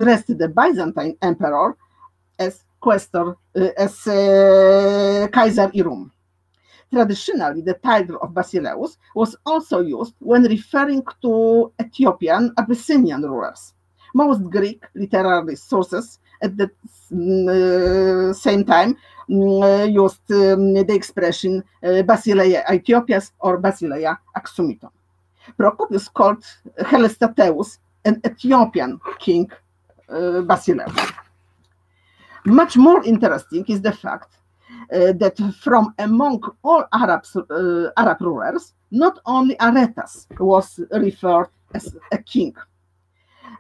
addressed the Byzantine emperor as Questor, as Kaiser Irum. Traditionally, the title of Basileus was also used when referring to Ethiopian Abyssinian rulers. Most Greek literary sources at the same time used the expression Basileia Aethiopias or Basileia Axumiton. Procopius called Helestateus an Ethiopian king Basileus. Much more interesting is the fact that from among all Arab rulers, not only Arethas was referred as a king.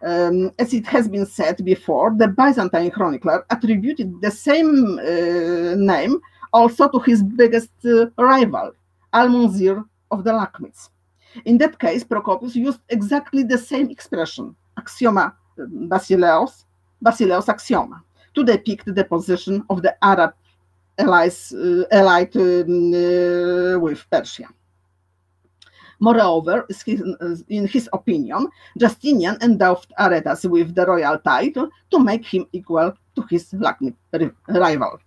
As it has been said before, the Byzantine chronicler attributed the same name also to his biggest rival, Almonzir of the Lakhmids. In that case, Procopius used exactly the same expression, axioma Basileus axioma, to depict the position of the Arab allied with Persia. Moreover, in his opinion, Justinian endowed Arethas with the royal title to make him equal to his Lakhmid rival.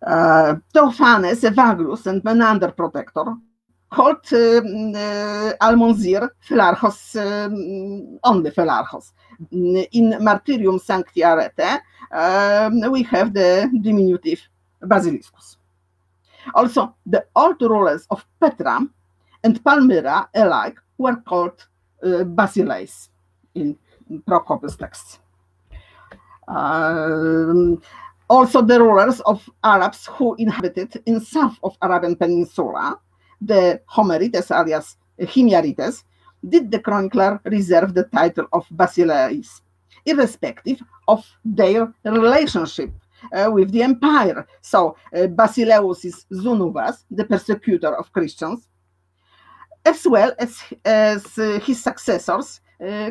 Theophanes, Evagrius, and Menander Protector called Almonzir Philarchos, only Philarchos. In Martyrium Sancti Arete, we have the diminutive Basiliscus. Also, the old rulers of Petra and Palmyra alike were called Basileis in Procopius' texts. Also, the rulers of Arabs who inhabited in south of Arabian Peninsula, the Homerites alias Himyarites, did the chronicler reserve the title of Basileis, irrespective of their relationship with the empire. So Basileus is Zunuvas, the persecutor of Christians, as well as his successors,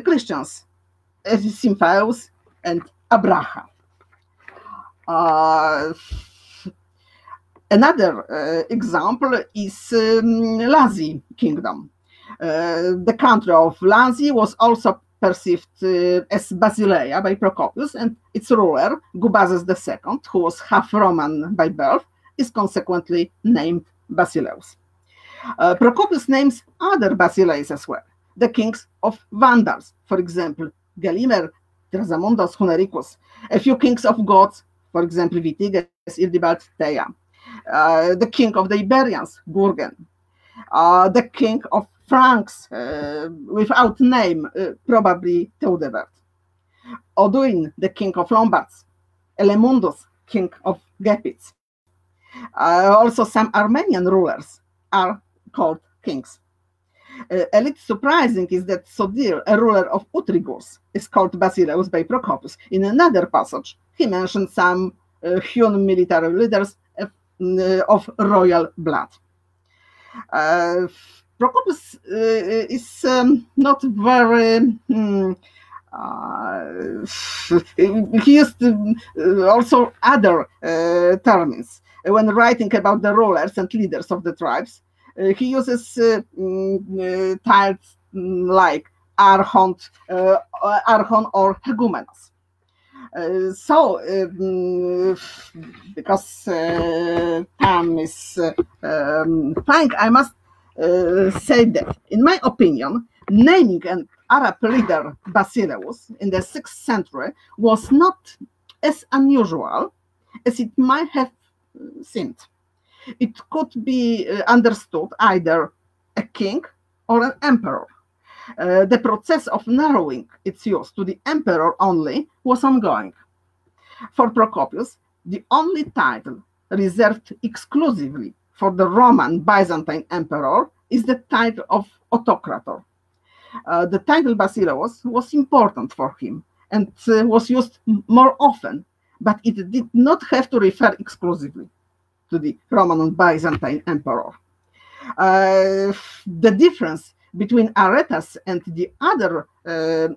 Christians, as Symphaeus and Abraha. Another example is Lazi kingdom. The country of Lazi was also perceived as Basileia by Procopius, and its ruler, Gubazes II, who was half Roman by birth, is consequently named Basileus. Procopius names other Basileis as well, the kings of Vandals, for example, Gelimer, Trasamundos, Hunericus, a few kings of gods, for example, Vitiges, Ildibald, Theia, the king of the Iberians, Gurgen, the king of Franks, without name, probably Theudebert, Oduin, the king of Lombards, Elemundus, king of Gepids. Also, some Armenian rulers are called kings. A little surprising is that Sodir, a ruler of Utrigurs, is called Basileus by Procopius. In another passage, he mentioned some Hun military leaders of royal blood. Procopius is not very... he used also other terms. When writing about the rulers and leaders of the tribes, he uses titles like Archon or Hegumenos. Because time is flying, I must say that, in my opinion, naming an Arab leader Basileus in the 6th century was not as unusual as it might have seemed. It could be understood either a king or an emperor. The process of narrowing its use to the emperor only was ongoing. For Procopius, the only title reserved exclusively for the Roman Byzantine emperor is the title of autocrator. The title Basileus was important for him and was used more often, but it did not have to refer exclusively to the Roman and Byzantine emperor. The difference between Arethas and the other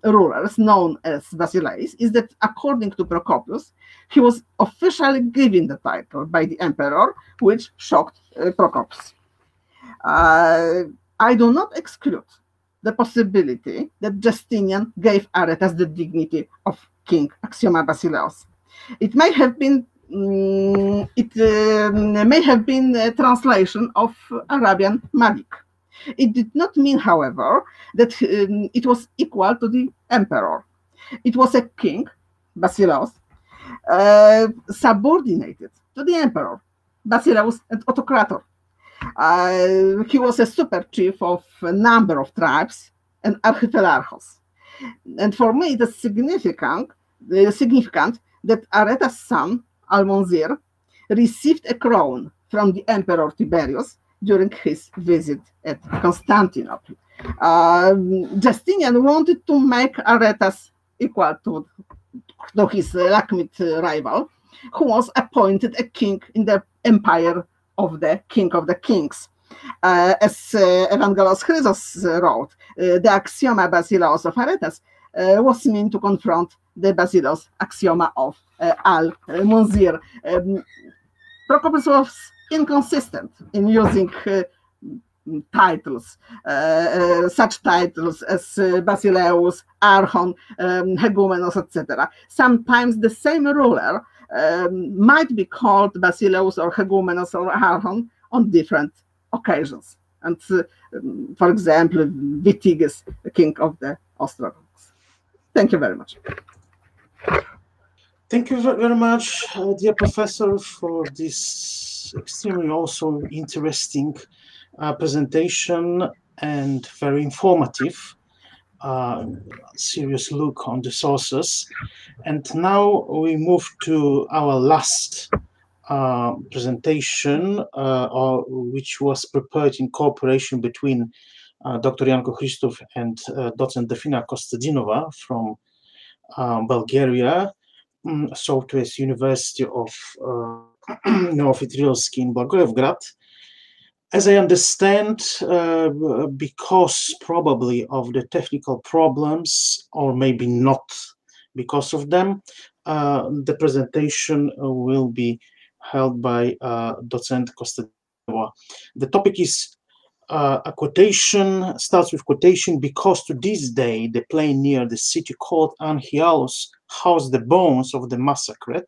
rulers known as Basileis is that, according to Procopius, he was officially given the title by the emperor, which shocked Procopius. I do not exclude the possibility that Justinian gave Arethas the dignity of king, axioma Basileus. It may have been a translation of Arabian Malik. It did not mean, however, that it was equal to the emperor. It was a king, Basileus, subordinated to the emperor, Basileus and Autocrator. He was a super chief of a number of tribes and archipelagos. And for me, it is significant that Arethas' son, Almonzir, received a crown from the Emperor Tiberius during his visit at Constantinople. Justinian wanted to make Arethas equal to his Lakhmid rival, who was appointed a king in the empire of the king of the kings. As Evangelos Chrysos wrote, the axioma Basileus of Arethas was meant to confront the Basileus axioma of Al-Munzir. Procopius was inconsistent in using titles, such titles as Basileus, Archon, Hegumenos, etc. Sometimes the same ruler might be called Basileus or Hegumenos or Archon on different occasions. And for example, Witiges, the king of the Ostrogoths. Thank you very much. Thank you very much, dear professor, for this extremely also interesting presentation and very informative, serious look on the sources. And now we move to our last presentation, which was prepared in cooperation between Dr. Yanko Hristov and docent Dafina Kostadinova from Bulgaria, Southwest University of Novotrilsk in Blagoevgrad. As I understand, because probably of the technical problems, or maybe not because of them, the presentation will be held by docent Kostadinova. The topic is a quotation, starts with quotation, because to this day the plain near the city called Anchialos housed the bones of the massacred.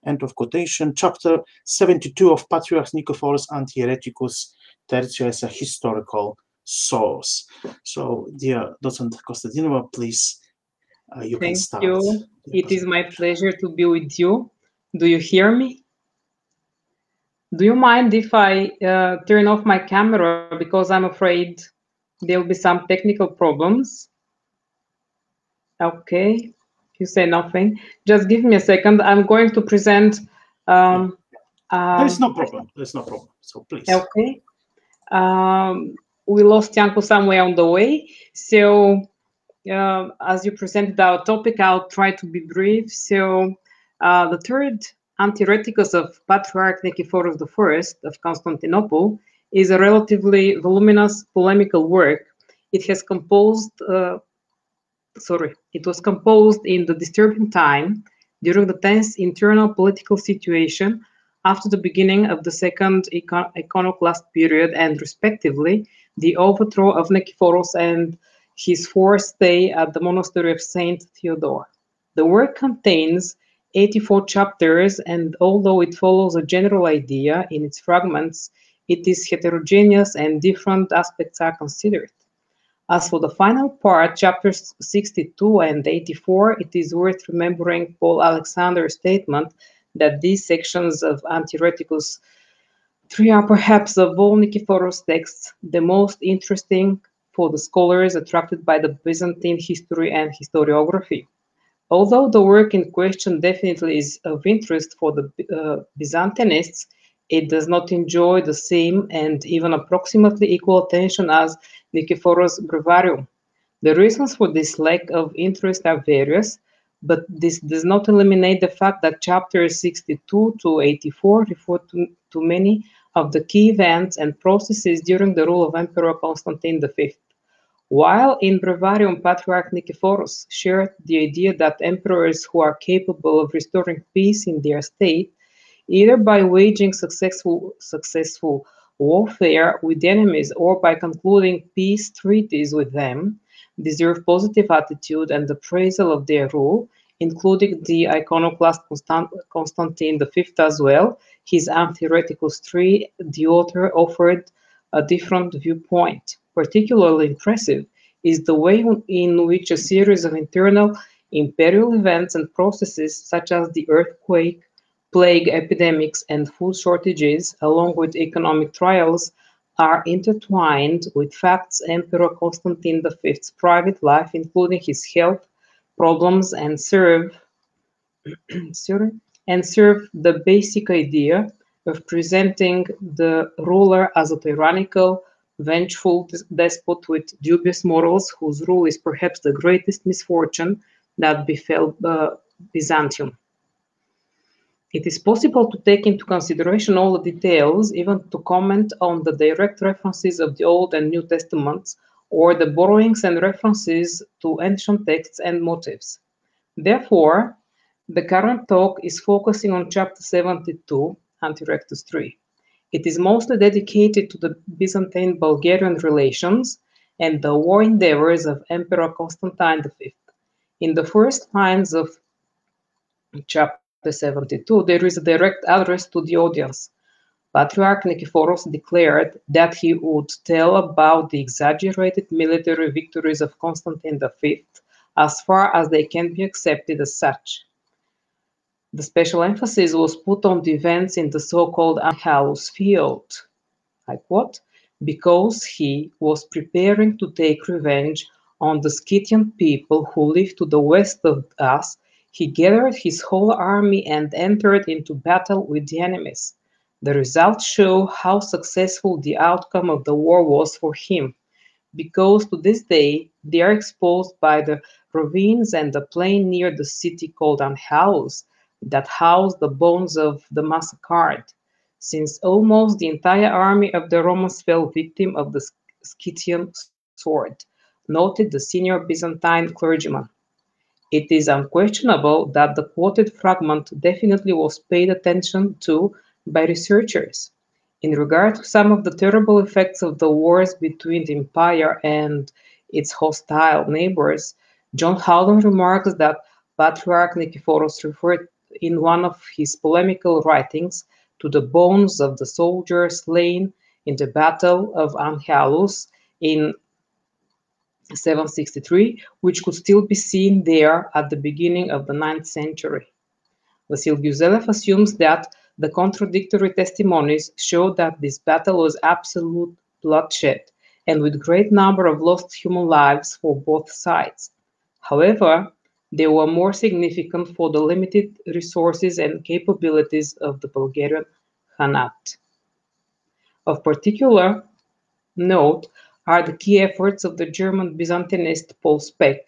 End of quotation. Chapter 72 of Patriarch Nikephoros Antirrheticus III as a historical source. So, dear docent Kostadinova, please, you can start. Thank you. It is my pleasure to be with you. Do you hear me? Do you mind if I turn off my camera, because I'm afraid there will be some technical problems? Okay, you say nothing. Just give me a second. I'm going to present. There's no problem. There's no problem. So please. Okay. We lost Yanko somewhere on the way. So as you presented our topic, I'll try to be brief. So the third Antirrheticus of Patriarch Nikephoros I of Constantinople is a relatively voluminous polemical work. It has composed, it was composed in the disturbing time during the tense internal political situation after the beginning of the second iconoclast period and respectively the overthrow of Nikephoros and his forced stay at the monastery of Saint Theodore. The work contains 84 chapters, and although it follows a general idea in its fragments, it is heterogeneous and different aspects are considered. As for the final part, chapters 62 and 84, it is worth remembering Paul Alexander's statement that these sections of Antirrheticus III are perhaps of all Nikephoros' texts the most interesting for the scholars attracted by the Byzantine history and historiography. Although the work in question definitely is of interest for the Byzantinists, it does not enjoy the same and even approximately equal attention as Nikephoros' Breviarium. The reasons for this lack of interest are various, but this does not eliminate the fact that chapters 62 to 84 refer to many of the key events and processes during the rule of Emperor Constantine V. While in Breviarium, Patriarch Nikephoros shared the idea that emperors who are capable of restoring peace in their state, either by waging successful warfare with enemies or by concluding peace treaties with them, deserve positive attitude and appraisal of their rule, including the iconoclast Constantine V as well. His Antirrheticus III, the author offered a different viewpoint. Particularly impressive is the way in which a series of internal imperial events and processes such as the earthquake, plague epidemics, and food shortages, along with economic trials, are intertwined with facts Emperor Constantine V's private life, including his health problems, and serve the basic idea of presenting the ruler as a tyrannical, vengeful despot with dubious morals, whose rule is perhaps the greatest misfortune that befell Byzantium. It is possible to take into consideration all the details, even to comment on the direct references of the Old and New Testaments, or the borrowings and references to ancient texts and motifs. Therefore, the current talk is focusing on chapter 72, Antirrheticus III. It is mostly dedicated to the Byzantine-Bulgarian relations and the war endeavors of Emperor Constantine V. In the first lines of chapter 72, there is a direct address to the audience. Patriarch Nikephoros declared that he would tell about the exaggerated military victories of Constantine V as far as they can be accepted as such. The special emphasis was put on the events in the so-called Anchialos field. I quote, because he was preparing to take revenge on the Scythian people who lived to the west of us, he gathered his whole army and entered into battle with the enemies. The results show how successful the outcome of the war was for him, because to this day they are exposed by the ravines and the plain near the city called Anchialos that house the bones of the massacred, since almost the entire army of the Romans fell victim of the Scythian sword, noted the senior Byzantine clergyman. It is unquestionable that the quoted fragment definitely was paid attention to by researchers. In regard to some of the terrible effects of the wars between the empire and its hostile neighbors, John Howden remarks that Patriarch Nikephoros referred in one of his polemical writings to the bones of the soldiers slain in the Battle of Anchialos in 763, which could still be seen there at the beginning of the 9th century. Vasileios assumes that the contradictory testimonies show that this battle was absolute bloodshed and with great number of lost human lives for both sides. However, they were more significant for the limited resources and capabilities of the Bulgarian Khanate. Of particular note are the key efforts of the German Byzantinist Paul Speck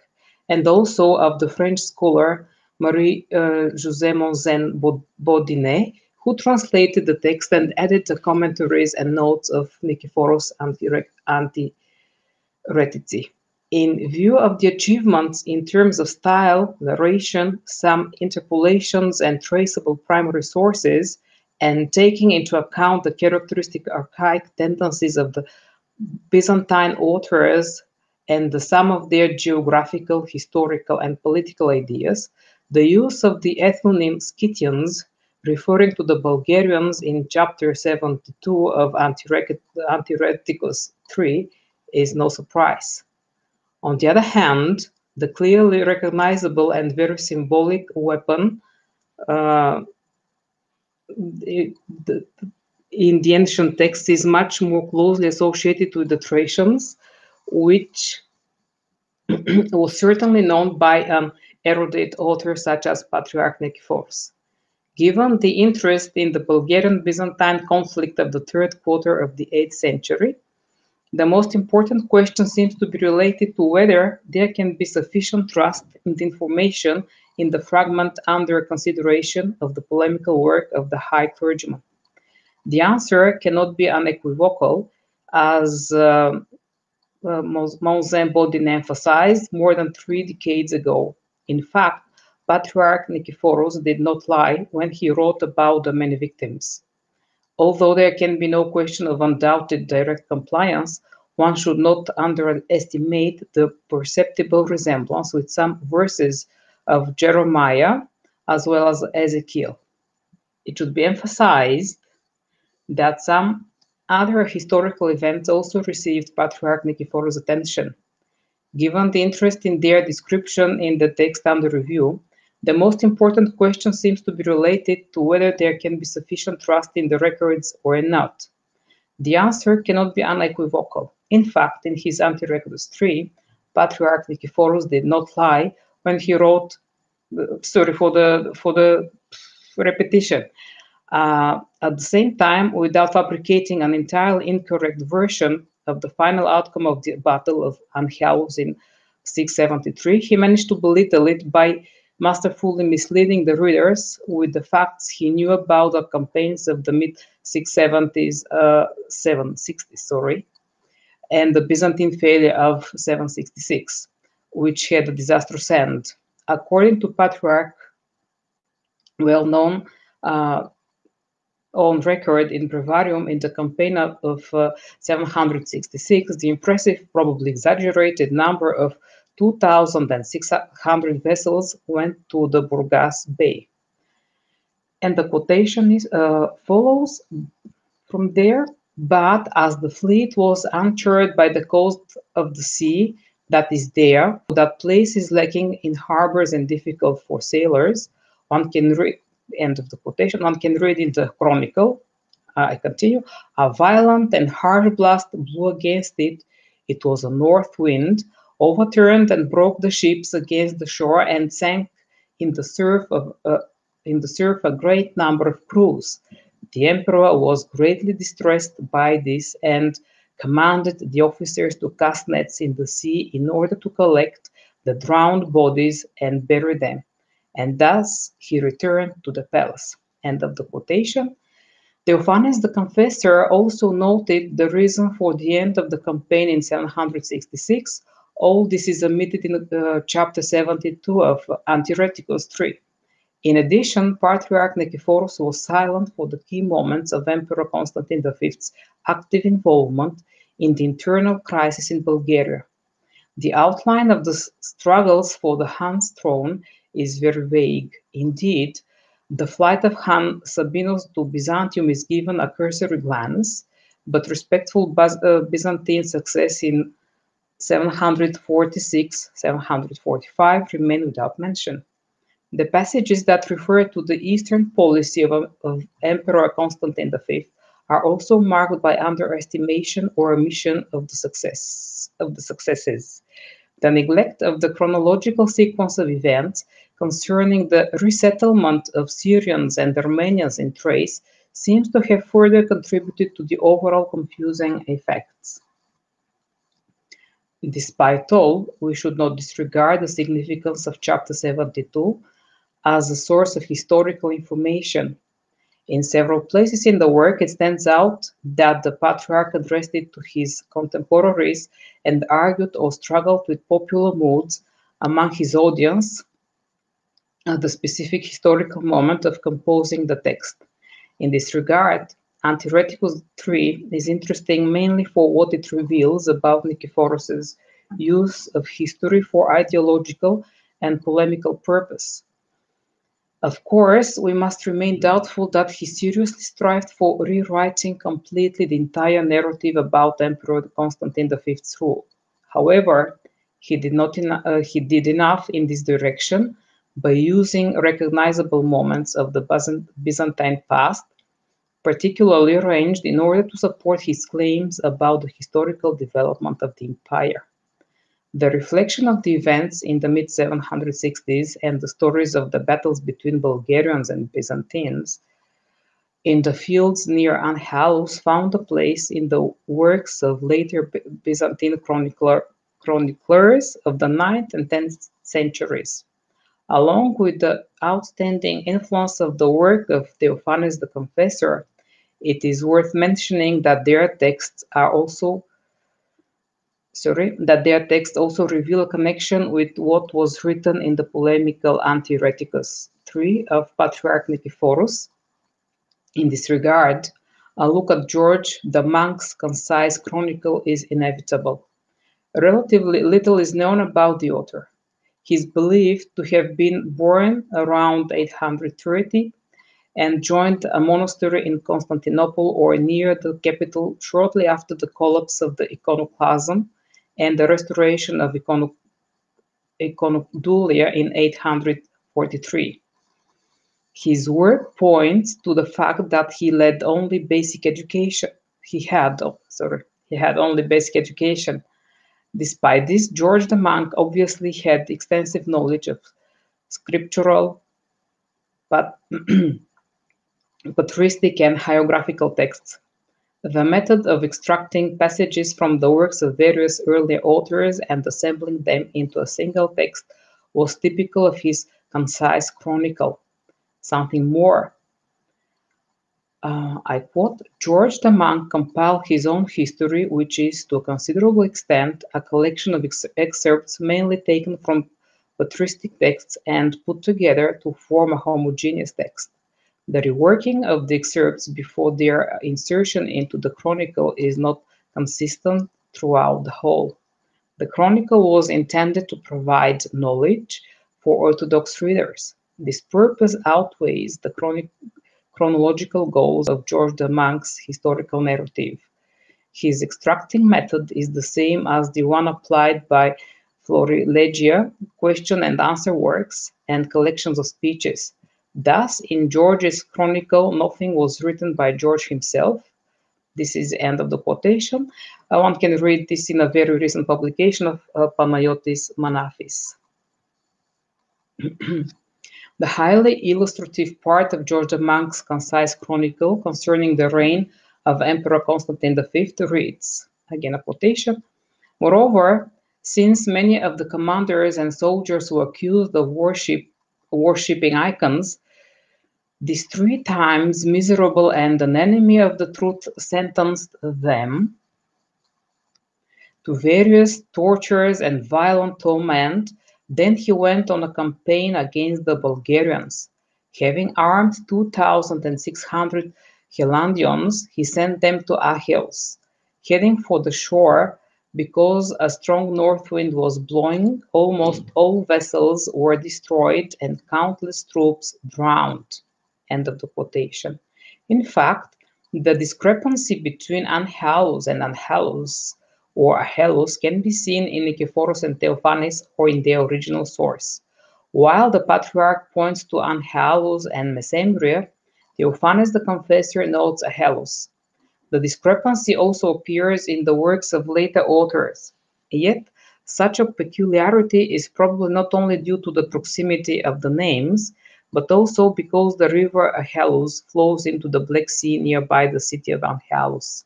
and also of the French scholar Marie-José Monzen Baudinet, who translated the text and added the commentaries and notes of Nikephoros Antirrheticus. In view of the achievements in terms of style, narration, some interpolations and traceable primary sources, and taking into account the characteristic archaic tendencies of the Byzantine authors and the sum of their geographical, historical, and political ideas, the use of the ethnonym Scythians, referring to the Bulgarians in chapter 72 of Antirrheticus III, is no surprise. On the other hand, the clearly recognizable and very symbolic weapon in the ancient texts is much more closely associated with the Thracians, which was certainly known by an erudite author such as Patriarch Nikephoros. Given the interest in the Bulgarian-Byzantine conflict of the third quarter of the 8th century, the most important question seems to be related to whether there can be sufficient trust in the information in the fragment under consideration of the polemical work of the high clergyman. The answer cannot be unequivocal, as Monzen Baudinet emphasized more than 3 decades ago. In fact, Patriarch Nikephoros did not lie when he wrote about the many victims. Although there can be no question of undoubted direct compliance, one should not underestimate the perceptible resemblance with some verses of Jeremiah as well as Ezekiel. It should be emphasized that some other historical events also received Patriarch Nikephoros' attention. Given the interest in their description in the text under review, the most important question seems to be related to whether there can be sufficient trust in the records or not. The answer cannot be unequivocal. In fact, in his Antirrheticus III, Patriarch Nikephoros did not lie when he wrote, sorry for the repetition. At the same time, without fabricating an entirely incorrect version of the final outcome of the Battle of Anchialos in 673, he managed to belittle it by masterfully misleading the readers with the facts he knew about the campaigns of the mid-670s, 760s, and the Byzantine failure of 766, which had a disastrous end. According to Patriarch, well-known on record in Breviarium in the campaign of 766, the impressive, probably exaggerated number of 2,600 vessels went to the Burgas Bay. And the quotation is, follows from there, but as the fleet was anchored by the coast of the sea that is there, that place is lacking in harbors and difficult for sailors, one can read, end of the quotation, one can read in the Chronicle, I continue, a violent and harsh blast blew against it. It was a north wind, overturned and broke the ships against the shore and sank in the surf a great number of crews. The emperor was greatly distressed by this and commanded the officers to cast nets in the sea in order to collect the drowned bodies and bury them. And thus he returned to the palace. End of the quotation. Theophanes the Confessor also noted the reason for the end of the campaign in 766. All this is omitted in chapter 72 of Antirrheticus III. In addition, Patriarch Nikephoros was silent for the key moments of Emperor Constantine V's active involvement in the internal crisis in Bulgaria. The outline of the struggles for the Han's throne is very vague. Indeed, the flight of Han Sabinus to Byzantium is given a cursory glance, but respectful Byzantine success in 746-745 remain without mention. The passages that refer to the eastern policy of Emperor Constantine V are also marked by underestimation or omission of the successes. The neglect of the chronological sequence of events concerning the resettlement of Syrians and Armenians in Thrace seems to have further contributed to the overall confusing effects. Despite all, we should not disregard the significance of chapter 72 as a source of historical information. In several places in the work, it stands out that the Patriarch addressed it to his contemporaries and argued or struggled with popular moods among his audience at the specific historical moment of composing the text. In this regard, Antirrheticus III is interesting mainly for what it reveals about Nikephoros' use of history for ideological and polemical purpose. Of course, we must remain doubtful that he seriously strived for rewriting completely the entire narrative about Emperor Constantine V's rule. However, he did enough in this direction by using recognizable moments of the Byzantine past, particularly arranged in order to support his claims about the historical development of the empire. The reflection of the events in the mid-760s and the stories of the battles between Bulgarians and Byzantines in the fields near Anchialos found a place in the works of later Byzantine chroniclers of the 9th and 10th centuries. Along with the outstanding influence of the work of Theophanes the Confessor, it is worth mentioning that their texts also reveal a connection with what was written in the polemical Antirrheticus III of Patriarch Nikephoros. In this regard, A look at George the monk's concise chronicle is inevitable. Relatively little is known about the author. He is believed to have been born around 830 and joined a monastery in Constantinople or near the capital shortly after the collapse of the iconoclasm and the restoration of iconodulia in 843. His work points to the fact that he had only basic education. Despite this, George the monk obviously had extensive knowledge of scriptural, patristic, and hagiographical texts. The method of extracting passages from the works of various earlier authors and assembling them into a single text was typical of his concise chronicle. Something more. I quote, George the monk compiled his own history, which is, to a considerable extent, a collection of excerpts mainly taken from patristic texts and put together to form a homogeneous text. The reworking of the excerpts before their insertion into the chronicle is not consistent throughout the whole. The chronicle was intended to provide knowledge for Orthodox readers. This purpose outweighs the chronological goals of George the monk's historical narrative. His extracting method is the same as the one applied by Florilegia, question and answer works, and collections of speeches. Thus, in George's chronicle, nothing was written by George himself. This is the end of the quotation. One can read this in a very recent publication of Panayotis Manafis. The highly illustrative part of George the monk's concise chronicle concerning the reign of Emperor Constantine V reads, again a quotation, moreover, since many of the commanders and soldiers were accused of worshipping icons, this 3 times miserable and an enemy of the truth sentenced them to various tortures and violent torment. Then he went on a campaign against the Bulgarians. Having armed 2,600 Helandians, he sent them to Anchialos. Heading for the shore, because a strong north wind was blowing, almost all vessels were destroyed and countless troops drowned. End of the quotation. In fact, the discrepancy between Anchialos and Anchialos or Anchialos can be seen in Nikephoros and Theophanes or in their original source. While the Patriarch points to Anchialos and Mesembria, Theophanes the Confessor notes Anchialos. The discrepancy also appears in the works of later authors. Yet, such a peculiarity is probably not only due to the proximity of the names, but also because the river Anchialos flows into the Black Sea nearby the city of Anchialos.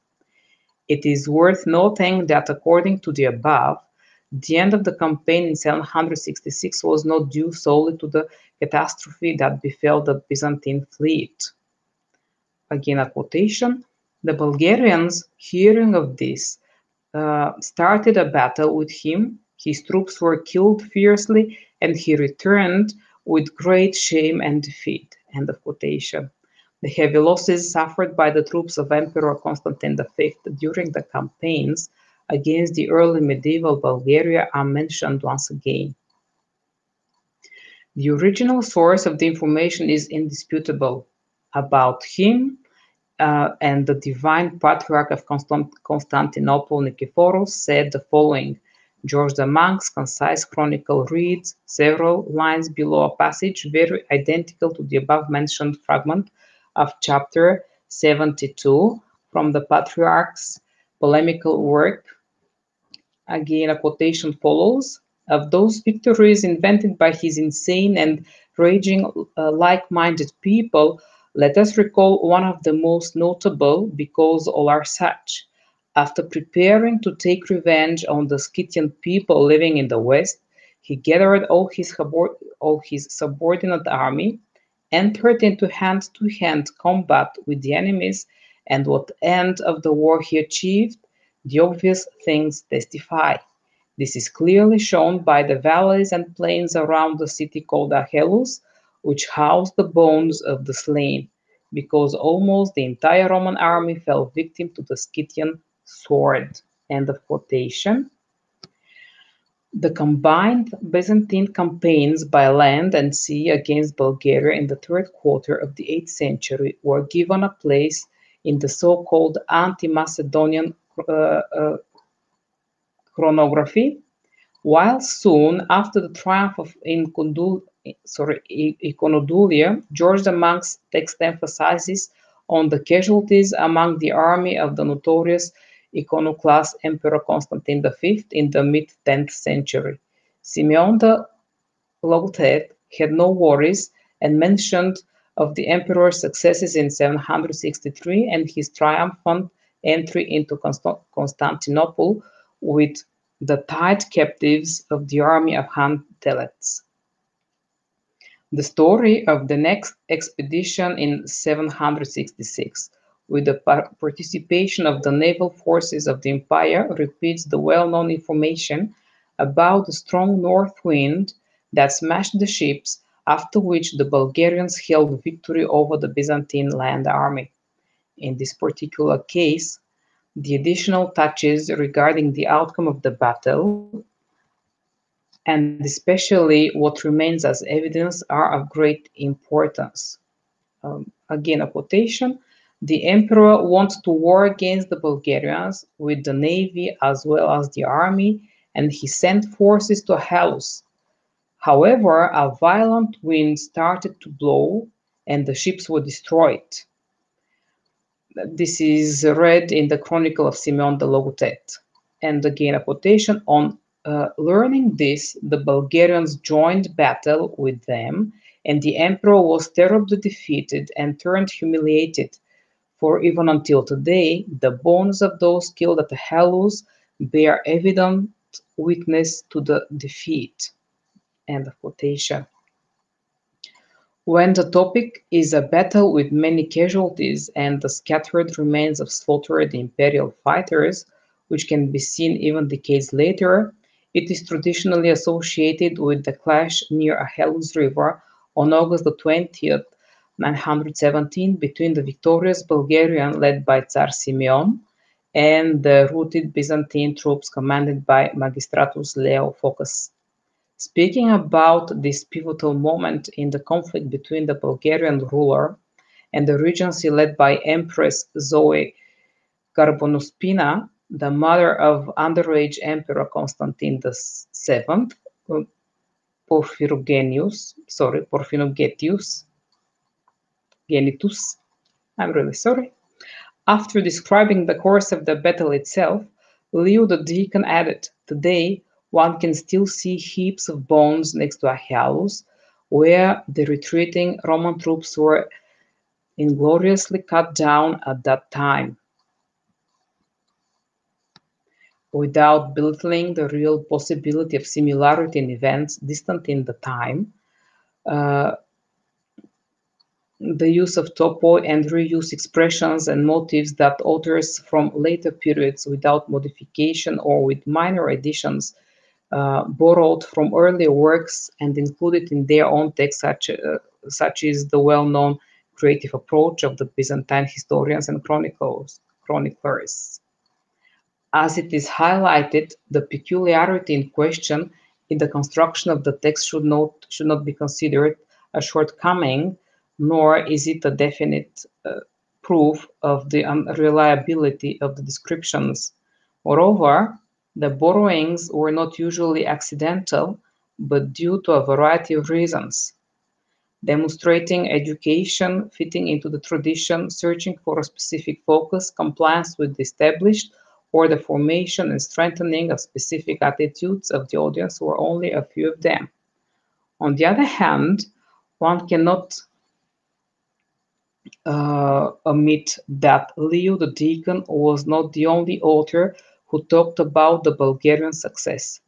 It is worth noting that according to the above, the end of the campaign in 766 was not due solely to the catastrophe that befell the Byzantine fleet. Again, a quotation. The Bulgarians, hearing of this, started a battle with him. His troops were killed fiercely, and he returned with great shame and defeat. End of quotation. The heavy losses suffered by the troops of Emperor Constantine V during the campaigns against the early medieval Bulgaria are mentioned once again. The original source of the information is indisputable. About him and the divine Patriarch of Constantinople, Nikephoros, said the following. George the monk's concise chronicle reads several lines below a passage very identical to the above-mentioned fragment of chapter 72 from the Patriarch's polemical work. Again, a quotation follows. Of those victories invented by his insane and raging like-minded people, let us recall one of the most notable, because all are such. After preparing to take revenge on the Scythian people living in the west, he gathered all his subordinate army, entered into hand-to-hand combat with the enemies, and what end of the war he achieved, the obvious things testify. This is clearly shown by the valleys and plains around the city called Anchialos, which house the bones of the slain. because almost the entire Roman army fell victim to the Scythian sword. End of quotation. The combined Byzantine campaigns by land and sea against Bulgaria in the third quarter of the 8th century were given a place in the so-called anti-Macedonian chronography, while soon after the triumph of Iconodulia, George the Monk's text emphasizes on the casualties among the army of the notorious iconoclast Emperor Constantine V in the mid-10th century. Simeon the Logothete had no worries and mentioned of the emperor's successes in 763 and his triumphant entry into Constantinople with the tied captives of the army of Han Telets. The story of the next expedition in 766, with the participation of the naval forces of the empire, repeats the well-known information about the strong north wind that smashed the ships, after which the Bulgarians held victory over the Byzantine land army. In this particular case, the additional touches regarding the outcome of the battle, and especially what remains as evidence, are of great importance. Again, a quotation. The emperor wanted to war against the Bulgarians with the navy as well as the army, and he sent forces to Anchialos. However, a violent wind started to blow and the ships were destroyed. This is read in the Chronicle of Simeon the Logothete. And again, a quotation. On learning this, the Bulgarians joined battle with them, and the emperor was terribly defeated and turned humiliated. For even until today, the bones of those killed at Anchialos bear evident witness to the defeat. End of quotation. When the topic is a battle with many casualties and the scattered remains of slaughtered imperial fighters, which can be seen even decades later, it is traditionally associated with the clash near Anchialos River on August the 20th, 917, between the victorious Bulgarian led by Tsar Simeon and the routed Byzantine troops commanded by Magistratus Leo Phocas. Speaking about this pivotal moment in the conflict between the Bulgarian ruler and the regency led by Empress Zoe Garbonospina, the mother of underage Emperor Constantine VII, Genitus, I'm really sorry. After describing the course of the battle itself, Leo the Deacon added, "Today, one can still see heaps of bones next to Anchialos, where the retreating Roman troops were ingloriously cut down at that time." Without belittling the real possibility of similarity in events distant in the time, the use of topo and reuse expressions and motifs that authors from later periods without modification or with minor additions borrowed from earlier works and included in their own text, such is the well-known creative approach of the Byzantine historians and chroniclers. As it is highlighted, the peculiarity in question in the construction of the text should not be considered a shortcoming, nor is it a definite proof of the unreliability of the descriptions. Moreover, the borrowings were not usually accidental, but due to a variety of reasons, demonstrating education, fitting into the tradition, searching for a specific focus, compliance with the established, or the formation and strengthening of specific attitudes of the audience were only a few of them. On the other hand, one cannot omit that Leo the Deacon was not the only author who talked about the Bulgarian success.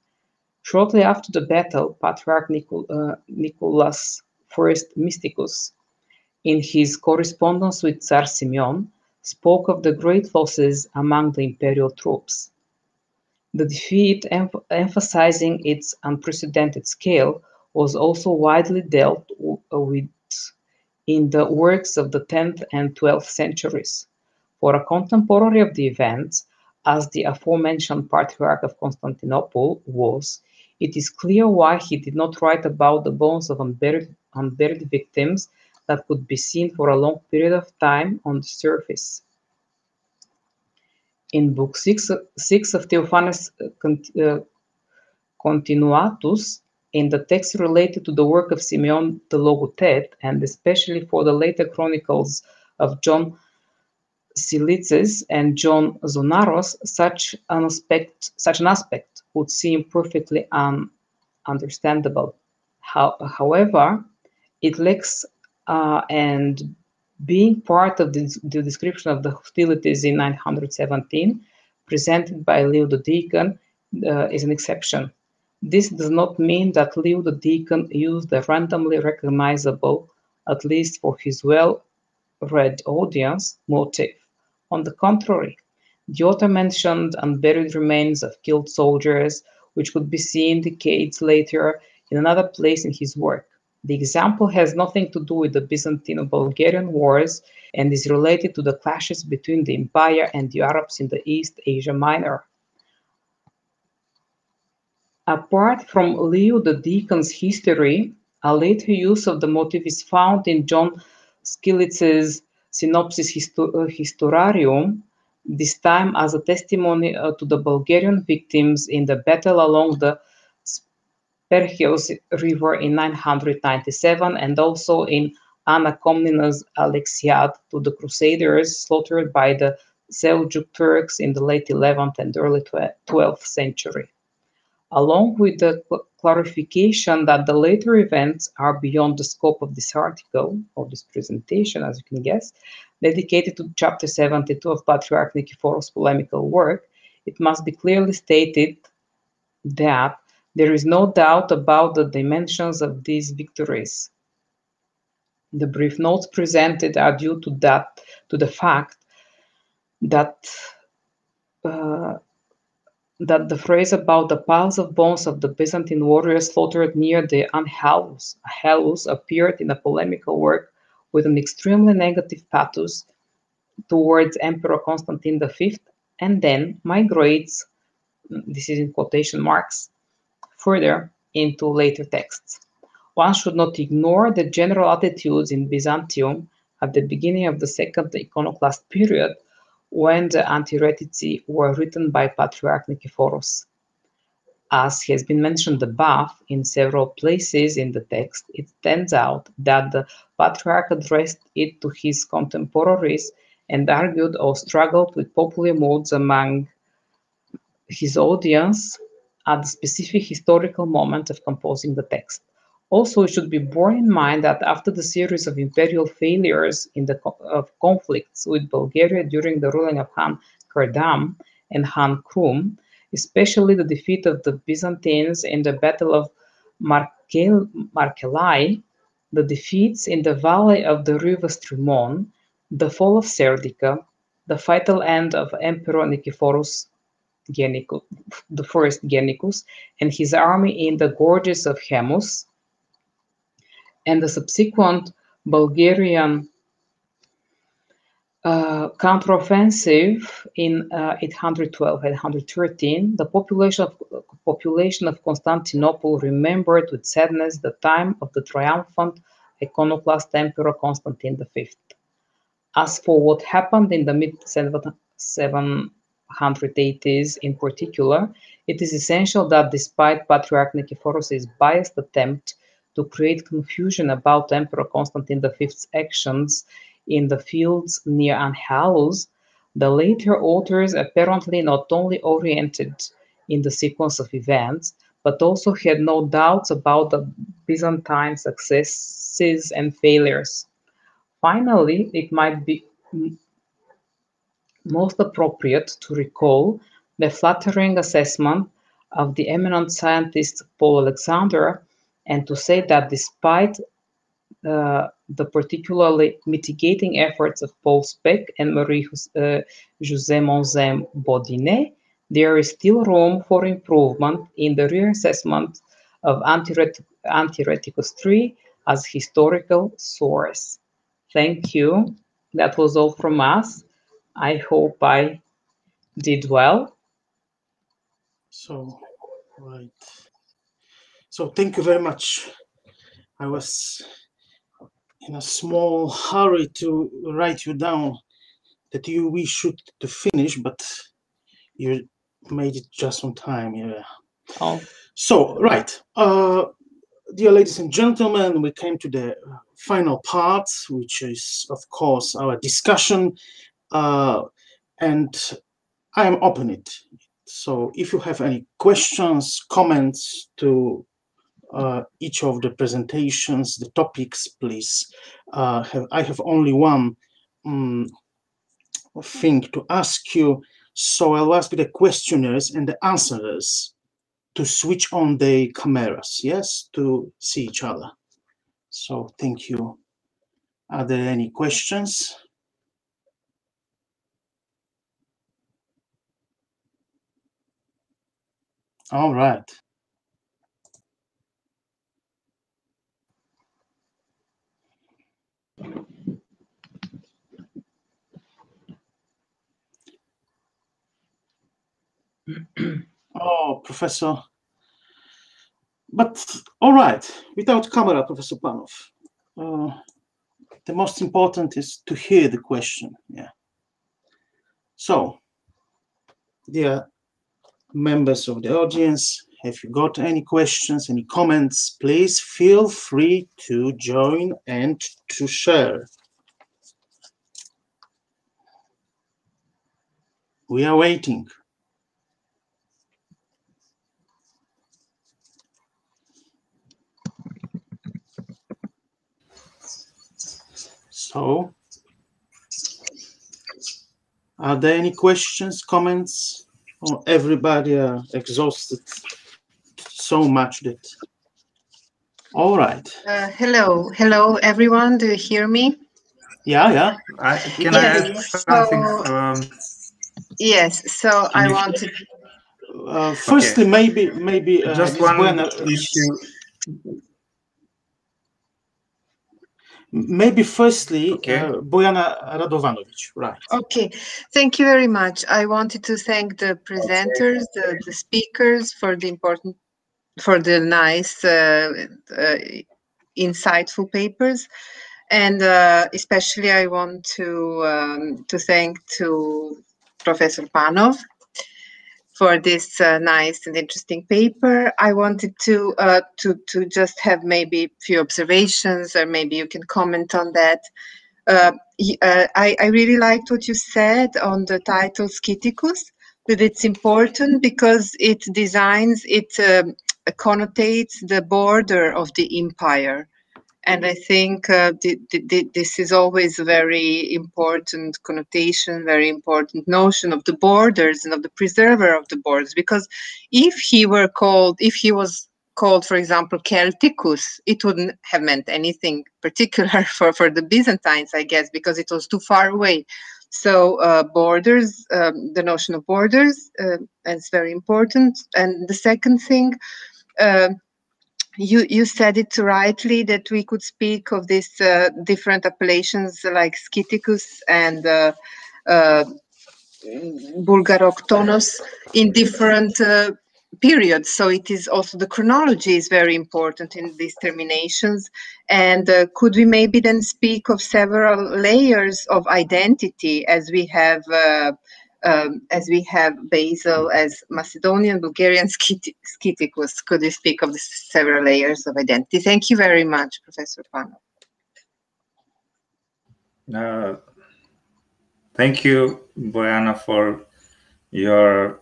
Shortly after the battle, Patriarch Nicholas I Mysticus, in his correspondence with Tsar Simeon, spoke of the great losses among the imperial troops. The defeat, emphasizing its unprecedented scale, was also widely dealt with in the works of the 10th and 12th centuries. For a contemporary of the events, as the aforementioned Patriarch of Constantinople was, it is clear why he did not write about the bones of unburied victims that could be seen for a long period of time on the surface. In Book 6 of Theophanes Continuatus, in the text related to the work of Simeon the Logothet, and especially for the later chronicles of John Silices and John Zonaros, such an aspect would seem perfectly understandable. However, it lacks, and being part of the description of the hostilities in 917, presented by Leo the Deacon, is an exception. This does not mean that Leo the Deacon used a randomly recognizable, at least for his well-read audience, motive. On the contrary, the author mentioned unburied remains of killed soldiers, which could be seen decades later in another place in his work. The example has nothing to do with the Byzantino-Bulgarian wars and is related to the clashes between the Empire and the Arabs in the East Asia Minor. Apart from Leo the Deacon's history, a later use of the motive is found in John Skilitz's Synopsis Historiarum, this time as a testimony to the Bulgarian victims in the battle along the Spercheios River in 997, and also in Anna Komnena's Alexiad to the Crusaders slaughtered by the Seljuk Turks in the late 11th and early 12th century. Along with the clarification that the later events are beyond the scope of this article, or this presentation, as you can guess, dedicated to chapter 72 of Patriarch Nikephoros' polemical work, it must be clearly stated that there is no doubt about the dimensions of these victories. The brief notes presented are due to the fact that the phrase about the piles of bones of the Byzantine warriors slaughtered near the Anchialos appeared in a polemical work with an extremely negative pathos towards Emperor Constantine V, and then migrates, this is in quotation marks, further into later texts. One should not ignore the general attitudes in Byzantium at the beginning of the second iconoclast period, when the Antirrhetici were written by Patriarch Nikephoros. As has been mentioned above in several places in the text, it stands out that the Patriarch addressed it to his contemporaries and argued or struggled with popular moods among his audience at the specific historical moment of composing the text. Also, it should be borne in mind that after the series of imperial failures of conflicts with Bulgaria during the ruling of Han Kardam and Han Krum, especially the defeat of the Byzantines in the Battle of Markelai, the defeats in the valley of the river Strymon, the fall of Serdica, the fatal end of Emperor Nikephoros the first Gennicus and his army in the gorges of Hemus, and the subsequent Bulgarian counteroffensive in 812 and 813, the population of Constantinople remembered with sadness the time of the triumphant iconoclast Emperor Constantine V. As for what happened in the mid-780s in particular, it is essential that despite Patriarch Nikephoros' biased attempt to create confusion about Emperor Constantine V's actions in the fields near Anchialos, the later authors apparently not only oriented in the sequence of events, but also had no doubts about the Byzantine successes and failures. Finally, it might be most appropriate to recall the flattering assessment of the eminent scientist Paul Alexander, and to say that despite the particularly mitigating efforts of Paul Speck and Marie-José Monzem Baudinet, there is still room for improvement in the reassessment of Antirrheticus III as historical source. Thank you. That was all from us. I hope I did well. So, right. So thank you very much. I was in a small hurry to write you down that we should to finish, but you made it just on time. Yeah. Oh. So, right. Dear ladies and gentlemen, we came to the final part, which is, of course, our discussion, and I am open it. So if you have any questions, comments to each of the presentations, the topics, please. I have only one thing to ask you. So I'll ask the questioners and the answerers to switch on the cameras, yes, to see each other. So thank you. Are there any questions? All right. Oh, Professor. But all right, without camera, Professor Panov. The most important is to hear the question. Yeah. So, dear members of the audience, have you got any questions, any comments? Please feel free to join and to share. We are waiting. So, are there any questions, comments? Or everybody are exhausted so much that... All right. Hello, everyone. Do you hear me? Yeah. Can I add something? Yes. So I wanted. Firstly, okay. maybe just one issue. Maybe firstly, Bojana Radovanovic, right? Okay, thank you very much. I wanted to thank the presenters, the speakers for the nice, insightful papers, and especially I want to thank Professor Panov for this nice and interesting paper. I wanted to just have maybe a few observations, or maybe you can comment on that. I really liked what you said on the title Scythicus, that it's important because it connotates the border of the empire. And I think this is always a very important connotation, very important notion of the borders and of the preserver of the borders. Because if he was called, for example, Celticus, it wouldn't have meant anything particular for the Byzantines, I guess, because it was too far away. So borders, the notion of borders is very important. And the second thing, you said it rightly that we could speak of these different appellations like Scythicus and Bulgaroktonos in different periods. So it is also the chronology is very important in these terminations. And could we maybe then speak of several layers of identity as we have Basil as Macedonian, Bulgarian, Scythicus? Could you speak of the several layers of identity? Thank you very much, Professor Panov. Thank you, Bojana, for your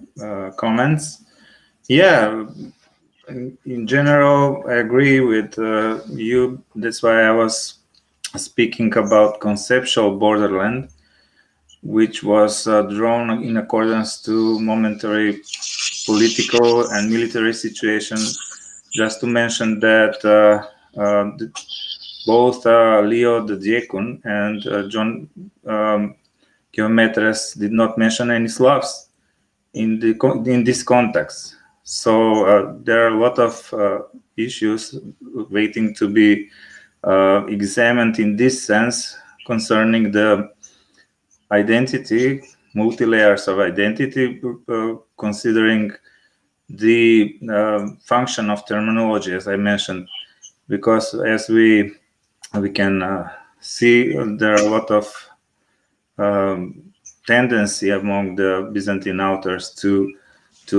comments. Yeah, in general, I agree with you. That's why I was speaking about conceptual borderland, which was drawn in accordance to momentary political and military situation. Just to mention that both Leo the Diakon and John Geometres did not mention any Slavs in this context. So there are a lot of issues waiting to be examined in this sense concerning the identity, multi-layers of identity, considering the function of terminology, as I mentioned, because as we can see, there are a lot of tendency among the Byzantine authors to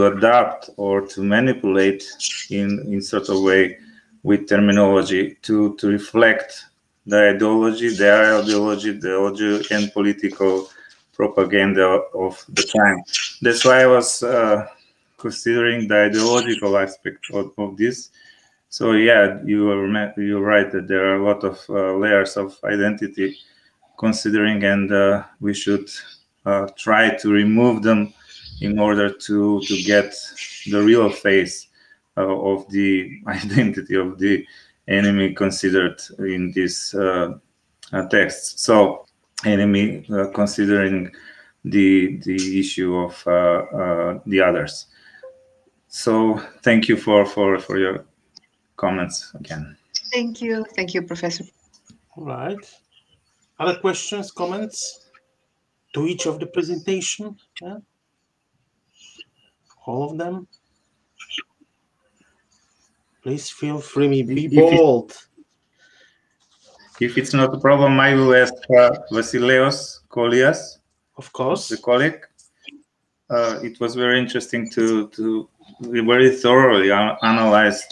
adapt or to manipulate in sort of way with terminology to reflect the ideology, their ideology, the and political propaganda of the time. That's why I was considering the ideological aspect of this. So yeah, you're right that there are a lot of layers of identity considering, and we should try to remove them in order to get the real face of the identity of the enemy considered in this text. So enemy considering the issue of the others. So thank you for your comments again. Thank you, Professor. All right. Other questions, comments to each of the presentation? Yeah? All of them? Please feel free, be bold. If it's not a problem, I will ask Vasileios Kollias, of course, the colleague. It was very interesting to very thoroughly analyze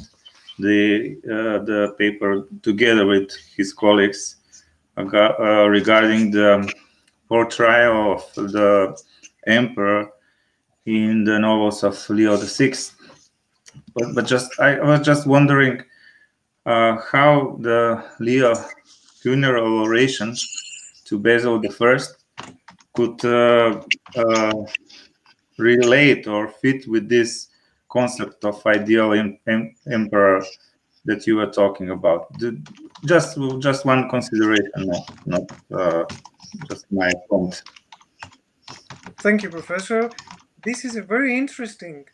the paper together with his colleagues regarding the portrayal of the emperor in the novels of Leo VI. But I was just wondering how the Leo funeral oration to Basil I could relate or fit with this concept of ideal emperor that you were talking about. Just one consideration, not just my point. Thank you, Professor. This is a very interesting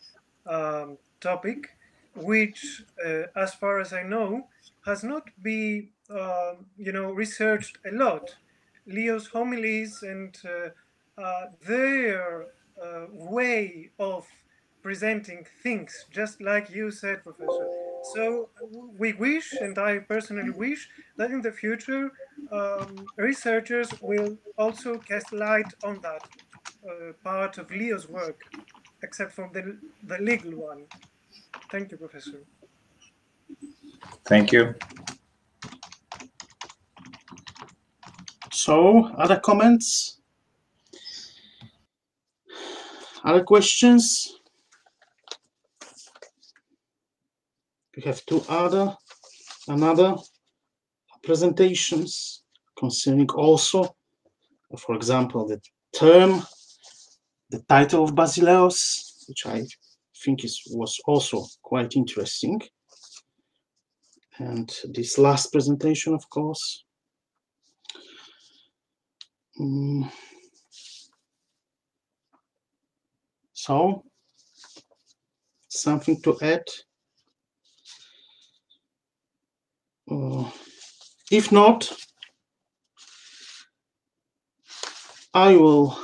topic, which, as far as I know, has not been, researched a lot. Leo's homilies and their way of presenting things, just like you said, Professor. So we wish, and I personally wish, that in the future researchers will also cast light on that part of Leo's work, except for the legal one. Thank you, Professor. Thank you. So, other comments? Other questions? We have another presentations concerning also, for example, the term, the title of Basileus, which I think was also quite interesting. And this last presentation, of course. So, something to add? If not, I will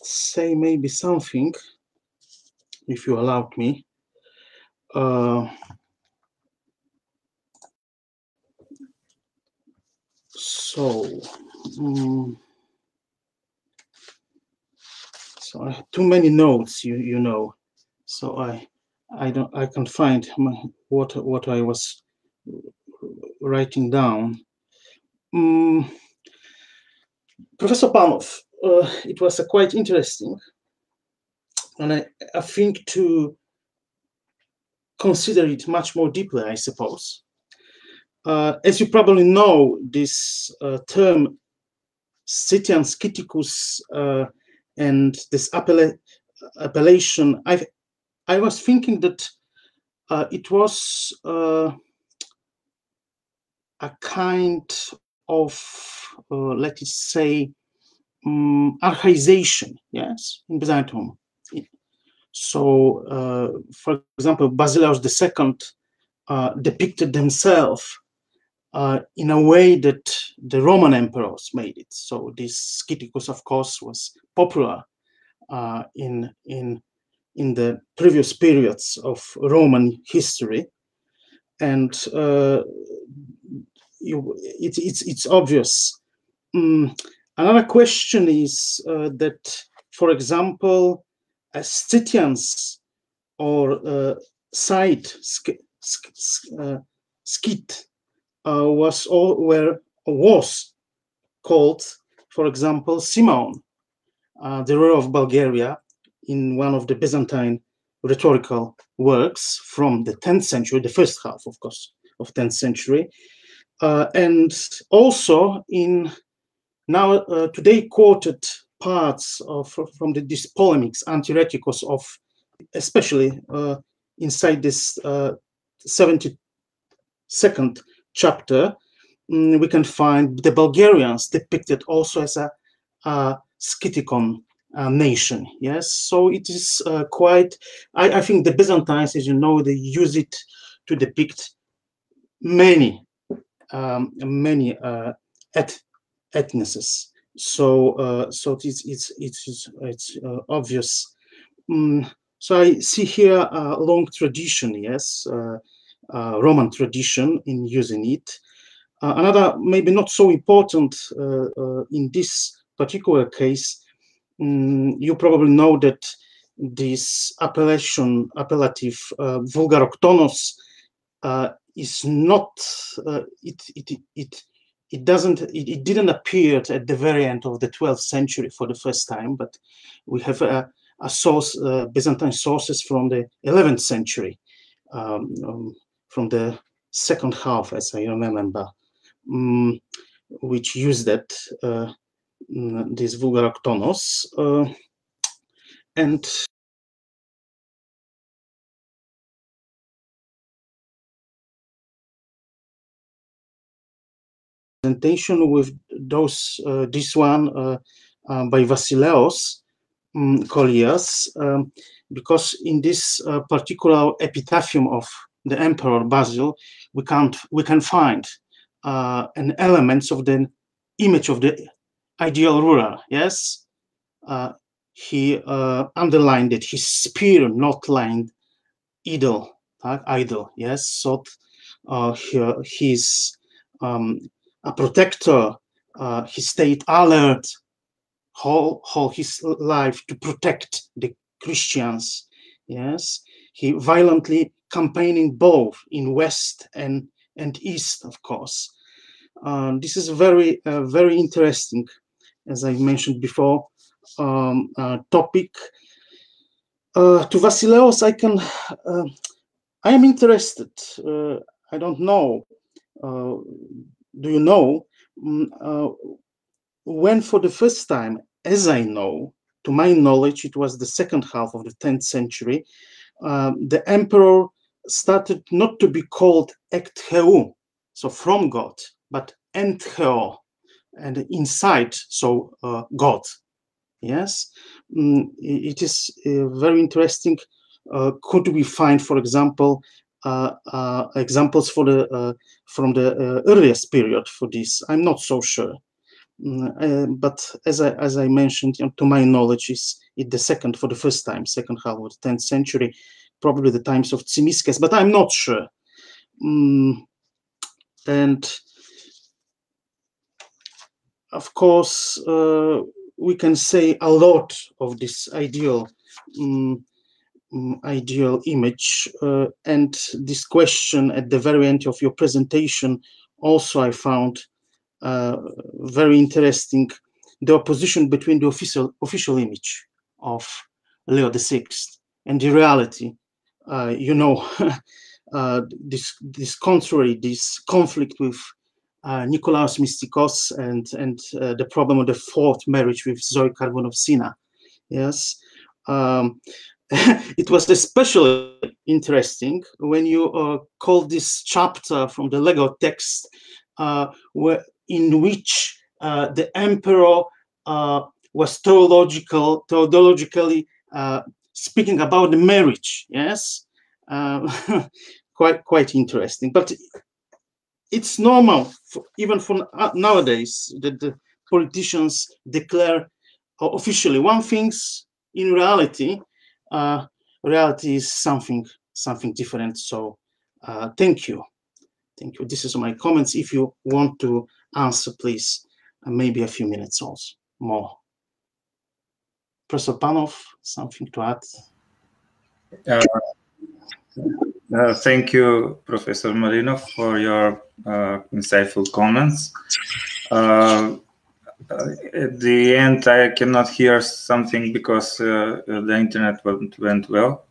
say maybe something, if you allowed me. So I have too many notes, you know. So I can find what I was writing down. Professor Panov, it was quite interesting, and I think to consider it much more deeply, I suppose. As you probably know, this term Scythian Scythicus and this appellation, I was thinking that it was a kind of, let us say, archaization, yes, in Byzantium. So, for example, Basileus II depicted himself in a way that the Roman emperors made it. So this Scythicus, of course, was popular in the previous periods of Roman history, and it's obvious. Another question is that, for example, Scythians or Scyth, Scyth was called, for example, Simeon, the ruler of Bulgaria, in one of the Byzantine rhetorical works from the 10th century, the first half, of course, of 10th century, and also in now today quoted parts from these polemics, Antirrheticus of, especially inside this 72nd chapter, we can find the Bulgarians depicted also as a Scythicon nation. Yes, so it is quite. I think the Byzantines, as you know, they use it to depict many ethnicies. So it's obvious. So I see here a long tradition, yes, Roman tradition in using it. Another, maybe not so important in this particular case, you probably know that this appellative vulgaroctonos is not. It didn't appear at the very end of the 12th century for the first time, but we have a source, Byzantine sources from the 11th century, from the second half, as I remember, which used that this vulgaroctonos, and presentation with those this one by Vasileios Kollias, because in this particular epitaphium of the Emperor Basil, we can find an elements of the image of the ideal ruler. Yes, he underlined that his spear not lined idle. Yes, so he's a protector. He stayed alert whole his life to protect the Christians. Yes, he violently campaigning both in west and east, of course. This is very very interesting, as I mentioned before, topic. To Vasileios, I am interested. I don't know. Do you know when, for the first time, as I know, to my knowledge, it was the second half of the 10th century, the emperor started not to be called ektheu, so from God, but entheo, and inside, so God. Yes, it is very interesting. Could we find, for example, examples for from the earliest period for this? I'm not so sure, but as I mentioned, to my knowledge, is it for the first time, second half of the 10th century, probably the times of Tzimiskes, but I'm not sure. And of course, we can say a lot of this ideal image, and this question at the very end of your presentation also I found very interesting, the opposition between the official image of Leo VI and the reality. You know, this conflict with Nicolaus Mystikos and the problem of the fourth marriage with Zoe Carbonovsina. Yes, it was especially interesting when you call this chapter from the Lego text, in which the emperor was theologically speaking about the marriage. Yes, quite interesting. But it's normal, even for nowadays, that the politicians declare officially one things. In reality, reality is something different. So thank you. This is my comments. If you want to answer, please, maybe a few minutes also more. Professor Panov, something to add? Thank you, Professor Marinow, for your insightful comments. At the end, I cannot hear something because the internet went well.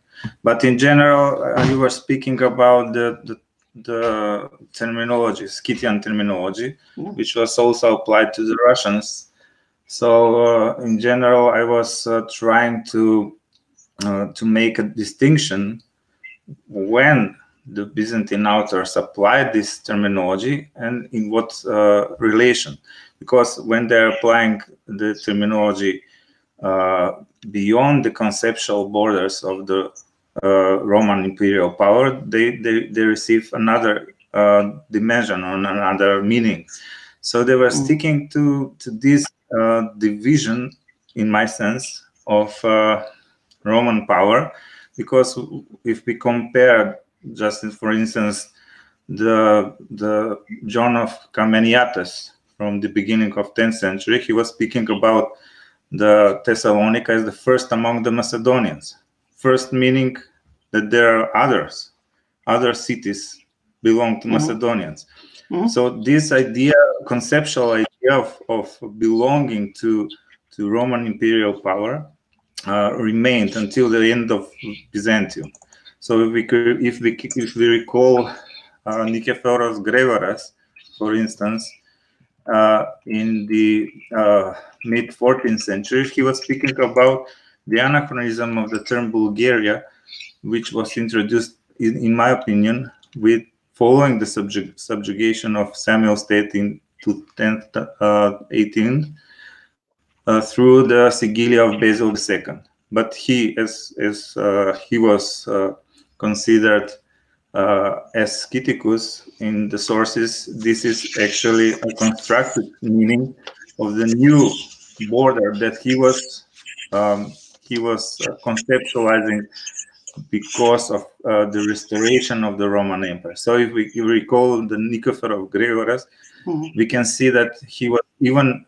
But in general, you were speaking about the terminology, Scythian terminology, which was also applied to the Russians. So in general, I was trying to make a distinction when the Byzantine authors applied this terminology and in what relation. Because when they're applying the terminology beyond the conceptual borders of the Roman imperial power, they receive another dimension or another meaning. So they were sticking to this division, in my sense, of Roman power, because if we compare, just for instance, the John of Kameniates from the beginning of 10th century, he was speaking about the Thessalonica as the first among the Macedonians. First meaning that there are other cities belong to Macedonians. So this idea, conceptual idea of belonging to Roman imperial power remained until the end of Byzantium. So if we recall Nikephoros Gregoras, for instance, in the mid 14th century, he was speaking about the anachronism of the term Bulgaria, which was introduced, in my opinion, with following the subjugation of Samuel State in 1018 through the Sigilia of Basil II. But he, as he was considered as Scythicus in the sources, this is actually a constructed meaning of the new border that he was conceptualizing because of the restoration of the Roman Empire. So if we recall the Nicephor of Gregoras, we can see that he was even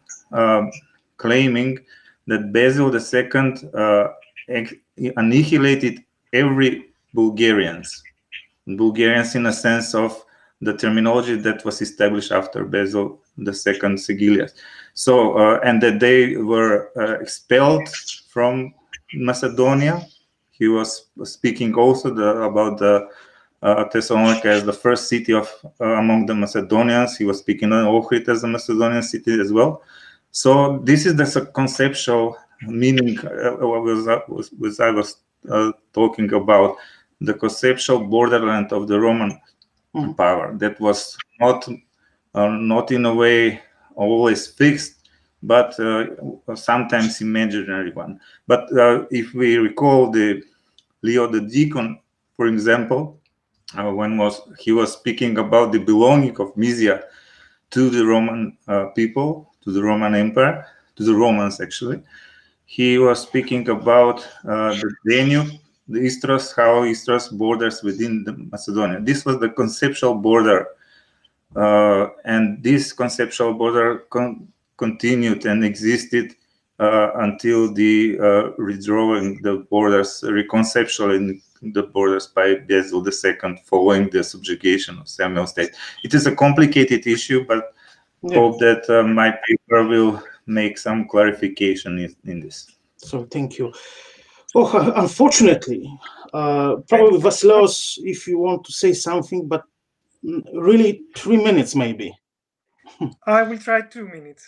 claiming that Basil II annihilated every Bulgarians in a sense of the terminology that was established after Basil II Sigilias. So, and that they were expelled from Macedonia. He was speaking also about the Thessalonica as the first city of among the Macedonians. He was speaking on Ohrid as a Macedonian city as well. So this is the conceptual meaning I was talking about, the conceptual borderland of the Roman power that was not in a way always fixed, but sometimes imaginary one. But if we recall the Leo the Deacon, for example, when he was speaking about the belonging of Mysia to the Roman people, to the Roman Empire, to the Romans actually, he was speaking about the Danube, the Istros, how Istros borders within the Macedonia. This was the conceptual border, and this conceptual border continued and existed until the redrawing the borders, reconceptualizing the borders by Basil II following the subjugation of Samuel State. It is a complicated issue, but hope that my paper will make some clarification in this. So thank you. Oh, unfortunately, probably Vasileios, if you want to say something, but really 3 minutes maybe. I will try 2 minutes.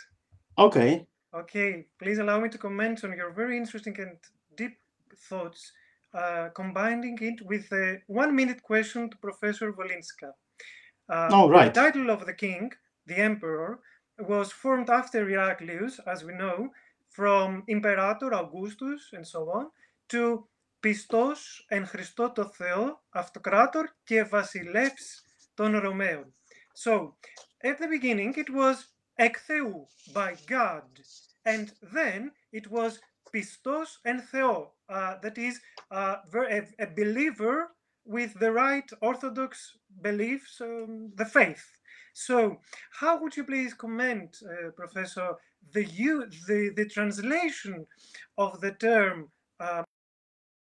Okay. Okay, please allow me to comment on your very interesting and deep thoughts, combining it with a 1-minute question to Professor Wolińska. Right. The title of the king, the emperor, was formed after Heraclius, as we know, from Imperator Augustus and so on, to Πιστός εν Χριστώ το Θεό, Αυτοκράτορ και Βασιλεύς των Ρωμαίων. So at the beginning it was ek Theou, by God, and then it was pistos and theo, that is a believer with the right orthodox beliefs, the faith. So how would you please comment, Professor, the translation of the term